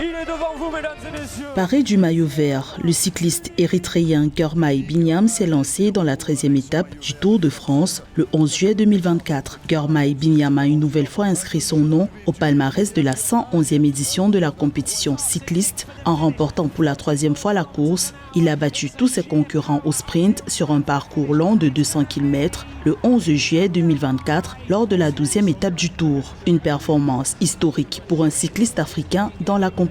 Il est devant vous, mesdames et messieurs. Paré du maillot vert, le cycliste érythréen Girmay Binyam s'est lancé dans la 13e étape du Tour de France le 11 juillet 2024. Girmay Binyam a une nouvelle fois inscrit son nom au palmarès de la 111e édition de la compétition cycliste en remportant pour la 3e fois la course. Il a battu tous ses concurrents au sprint sur un parcours long de 200 km le 11 juillet 2024 lors de la 12e étape du Tour. Une performance historique pour un cycliste africain dans la compétition.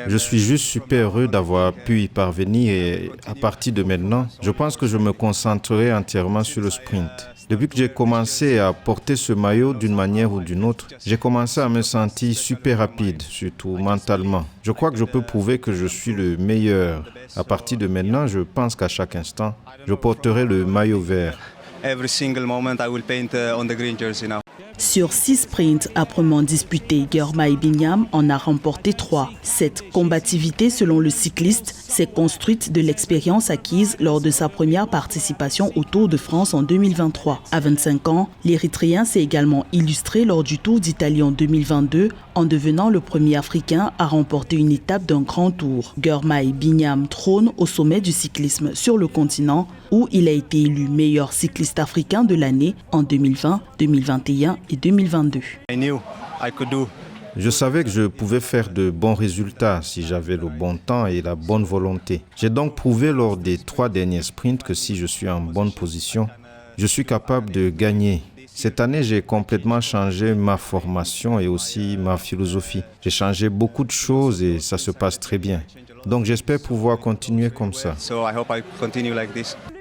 Je suis juste super heureux d'avoir pu y parvenir et à partir de maintenant, je pense que je me concentrerai entièrement sur le sprint. Depuis que j'ai commencé à porter ce maillot d'une manière ou d'une autre, j'ai commencé à me sentir super rapide, surtout mentalement. Je crois que je peux prouver que je suis le meilleur. À partir de maintenant, je pense qu'à chaque instant, je porterai le maillot vert. Sur 6 sprints âprement disputés, Girmay Binyam en a remporté 3. Cette combativité, selon le cycliste, s'est construite de l'expérience acquise lors de sa première participation au Tour de France en 2023. À 25 ans, l'Érythréen s'est également illustré lors du Tour d'Italie en 2022 en devenant le premier Africain à remporter une étape d'un grand tour. Girmay Binyam trône au sommet du cyclisme sur le continent où il a été élu meilleur cycliste africain de l'année en 2020, 2021 et 2022. Je savais que je pouvais faire de bons résultats si j'avais le bon temps et la bonne volonté. J'ai donc prouvé lors des 3 derniers sprints que si je suis en bonne position, je suis capable de gagner. Cette année, j'ai complètement changé ma formation et aussi ma philosophie. J'ai changé beaucoup de choses et ça se passe très bien. Donc j'espère pouvoir continuer comme ça.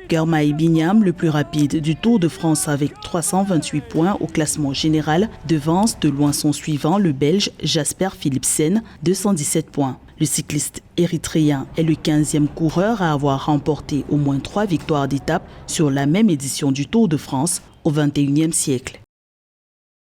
Girmay Binyam, le plus rapide du Tour de France avec 328 points au classement général, devance de loin son suivant, le Belge Jasper Philipsen, 217 points. Le cycliste érythréen est le 15e coureur à avoir remporté au moins 3 victoires d'étape sur la même édition du Tour de France au XXIe siècle.